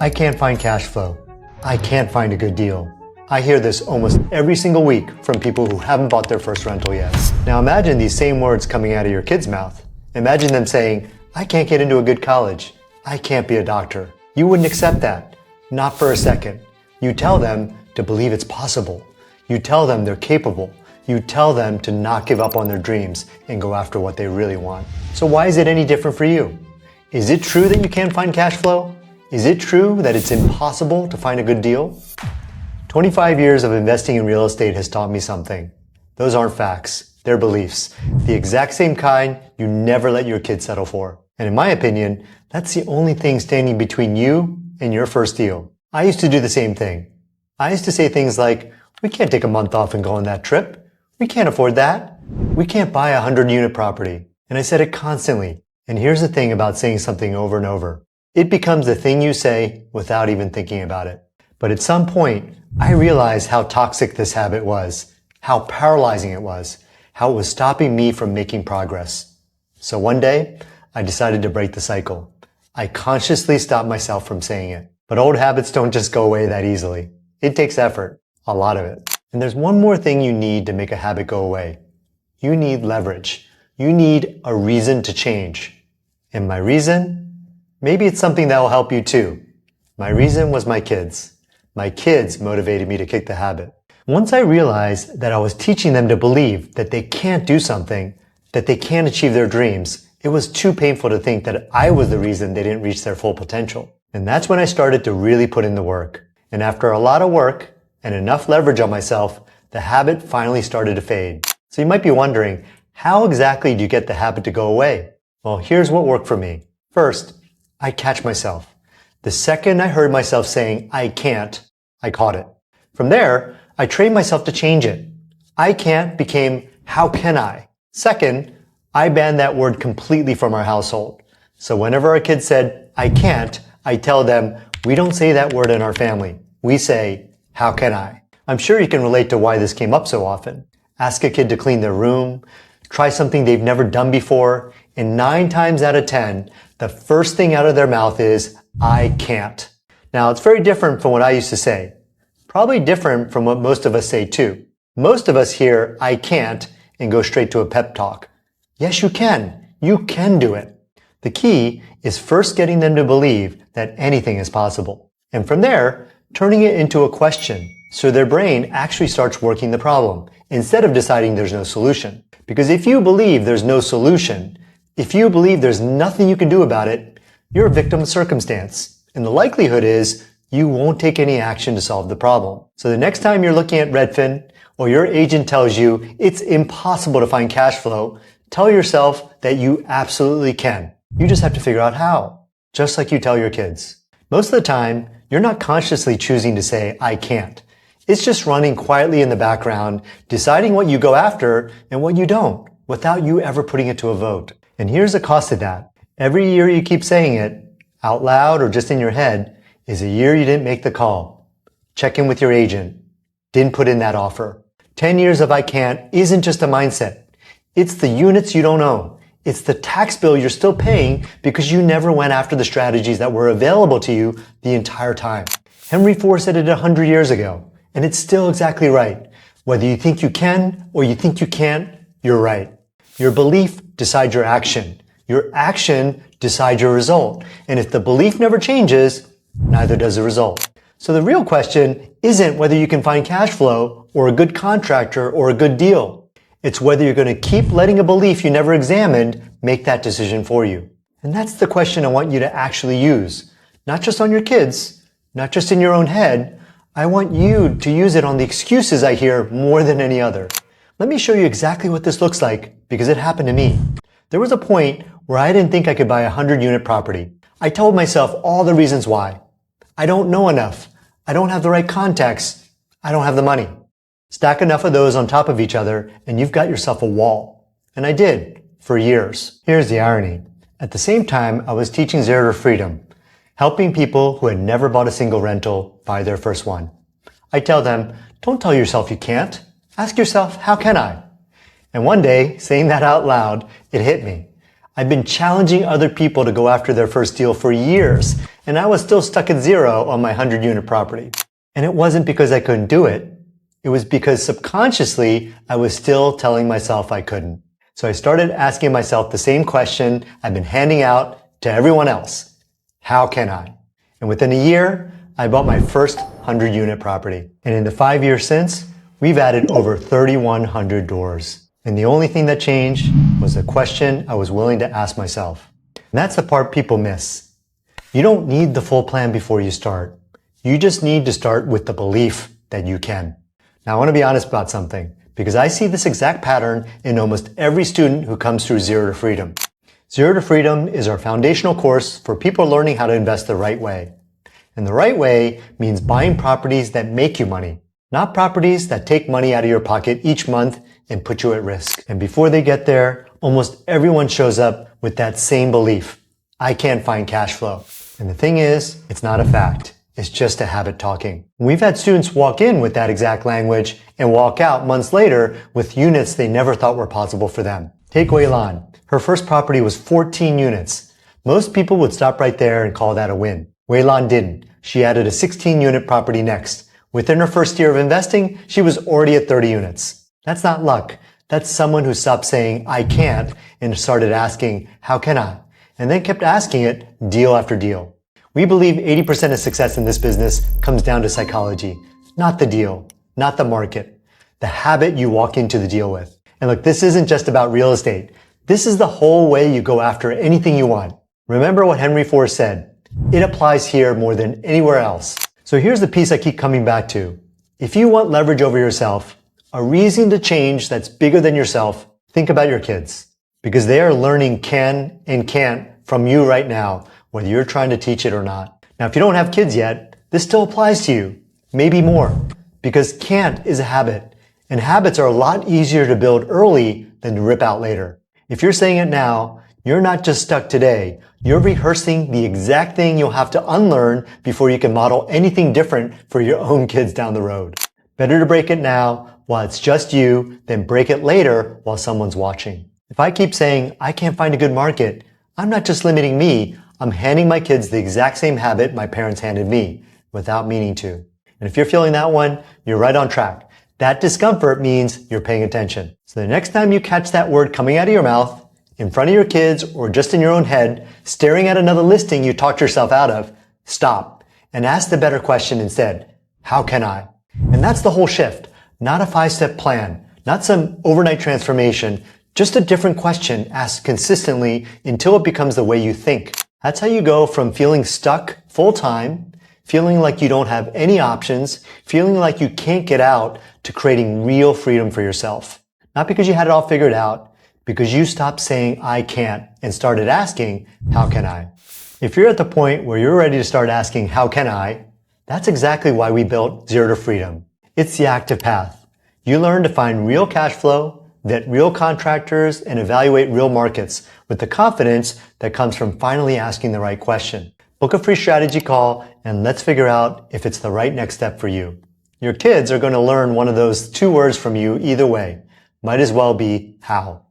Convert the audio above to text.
I can't find cash flow. I can't find a good deal. I hear this almost every single week from people who haven't bought their first rental yet. Now imagine these same words coming out of your kid's mouth. Imagine them saying, I can't get into a good college. I can't be a doctor. You wouldn't accept that. Not for a second. You tell them to believe it's possible. You tell them they're capable. You tell them to not give up on their dreams and go after what they really want. So why is it any different for you? Is it true that you can't find cash flow? Is it true that it's impossible to find a good deal? 25 years of investing in real estate has taught me something. Those aren't facts, they're beliefs. The exact same kind you never let your kids settle for. And in my opinion, that's the only thing standing between you and your first deal. I used to do the same thing. I used to say things like, we can't take a month off and go on that trip. We can't afford that. We can't buy a 100-unit property. And I said it constantly. And here's the thing about saying something over and over. It becomes the thing you say without even thinking about it. But at some point, I realized how toxic this habit was, how paralyzing it was, how it was stopping me from making progress. So one day, I decided to break the cycle. I consciously stopped myself from saying it. But old habits don't just go away that easily. It takes effort, a lot of it. And there's one more thing you need to make a habit go away. You need leverage. You need a reason to change. And my reason? Maybe it's something that will help you too. My reason was my kids. My kids motivated me to kick the habit. Once I realized that I was teaching them to believe that they can't do something, that they can't achieve their dreams, it was too painful to think that I was the reason they didn't reach their full potential. And that's when I started to really put in the work. And after a lot of work and enough leverage on myself, the habit finally started to fade. So you might be wondering, how exactly do you get the habit to go away? Well, here's what worked for me. First, I catch myself. The second I heard myself saying, I can't, I caught it. From there, I trained myself to change it. I can't became, how can I? Second, I banned that word completely from our household. So whenever our kids said, I can't, I tell them, we don't say that word in our family. We say, how can I? I'm sure you can relate to why this came up so often. Ask a kid to clean their room, try something they've never done before, and 9 times out of 10, the first thing out of their mouth is, I can't. Now, it's very different from what I used to say. Probably different from what most of us say too. Most of us hear, I can't, and go straight to a pep talk. Yes, you can. You can do it. The key is first getting them to believe that anything is possible. And from there, turning it into a question so their brain actually starts working the problem instead of deciding there's no solution. Because if you believe there's no solution, if you believe there's nothing you can do about it, you're a victim of circumstance. And the likelihood is you won't take any action to solve the problem. So the next time you're looking at Redfin or your agent tells you it's impossible to find cash flow, tell yourself that you absolutely can. You just have to figure out how, just like you tell your kids. Most of the time, you're not consciously choosing to say, I can't. It's just running quietly in the background, deciding what you go after and what you don't, without you ever putting it to a vote. And here's the cost of that. Every year you keep saying it, out loud or just in your head, is a year you didn't make the call. Check in with your agent. Didn't put in that offer. 10 years of I can't isn't just a mindset. It's the units you don't own. It's the tax bill you're still paying because you never went after the strategies that were available to you the entire time. Henry Ford said it 100 years ago, and it's still exactly right. Whether you think you can or you think you can't, you're right. Your belief decides your action. Your action decides your result. And if the belief never changes, neither does the result. So the real question isn't whether you can find cash flow or a good contractor or a good deal. It's whether you're going to keep letting a belief you never examined make that decision for you. And that's the question I want you to actually use. Not just on your kids, not just in your own head. I want you to use it on the excuses I hear more than any other. Let me show you exactly what this looks like because it happened to me. There was a point where I didn't think I could buy a 100-unit property. I told myself all the reasons why. I don't know enough. I don't have the right contacts. I don't have the money. Stack enough of those on top of each other and you've got yourself a wall. And I did, for years. Here's the irony. At the same time, I was teaching Zero to Freedom, helping people who had never bought a single rental buy their first one. I tell them, don't tell yourself you can't. Ask yourself, how can I? And one day, saying that out loud, it hit me. I've been challenging other people to go after their first deal for years, and I was still stuck at zero on my 100-unit property. And it wasn't because I couldn't do it. It was because subconsciously, I was still telling myself I couldn't. So I started asking myself the same question I've been handing out to everyone else. How can I? And within a year, I bought my first 100-unit property. And in the 5 years since, we've added over 3,100 doors. And the only thing that changed was the question I was willing to ask myself. And that's the part people miss. You don't need the full plan before you start. You just need to start with the belief that you can. Now, I want to be honest about something, because I see this exact pattern in almost every student who comes through Zero to Freedom. Zero to Freedom is our foundational course for people learning how to invest the right way. And the right way means buying properties that make you money, not properties that take money out of your pocket each month and put you at risk. And before they get there, almost everyone shows up with that same belief. I can't find cash flow. And the thing is, it's not a fact. It's just a habit talking. We've had students walk in with that exact language and walk out months later with units they never thought were possible for them. Take Wei Lan. Her first property was 14 units. Most people would stop right there and call that a win. Wei Lan didn't. She added a 16-unit property next. Within her first year of investing, she was already at 30 units. That's not luck. That's someone who stopped saying, I can't, and started asking, how can I? And then kept asking it deal after deal. We believe 80% of success in this business comes down to psychology, not the deal, not the market, the habit you walk into the deal with. And look, this isn't just about real estate. This is the whole way you go after anything you want. Remember what Henry Ford said. It applies here more than anywhere else. So here's the piece I keep coming back to. If you want leverage over yourself, a reason to change that's bigger than yourself, think about your kids. Because they are learning can and can't from you right now, whether you're trying to teach it or not. Now, if you don't have kids yet, this still applies to you. Maybe more. Because can't is a habit. And habits are a lot easier to build early than to rip out later. If you're saying it now, you're not just stuck today. You're rehearsing the exact thing you'll have to unlearn before you can model anything different for your own kids down the road. Better to break it now while it's just you than break it later while someone's watching. If I keep saying, I can't find a good market, I'm not just limiting me, I'm handing my kids the exact same habit my parents handed me without meaning to. And if you're feeling that one, you're right on track. That discomfort means you're paying attention. So the next time you catch that word coming out of your mouth, in front of your kids or just in your own head, staring at another listing you talked yourself out of, stop and ask the better question instead. How can I? And that's the whole shift. Not a 5-step plan, not some overnight transformation, just a different question asked consistently until it becomes the way you think. That's how you go from feeling stuck full-time, feeling like you don't have any options, feeling like you can't get out, to creating real freedom for yourself. Not because you had it all figured out, because you stopped saying, I can't, and started asking, how can I? If you're at the point where you're ready to start asking, how can I? That's exactly why we built Zero to Freedom. It's the active path. You learn to find real cash flow, vet real contractors, and evaluate real markets with the confidence that comes from finally asking the right question. Book a free strategy call and let's figure out if it's the right next step for you. Your kids are going to learn one of those 2 words from you either way. Might as well be how.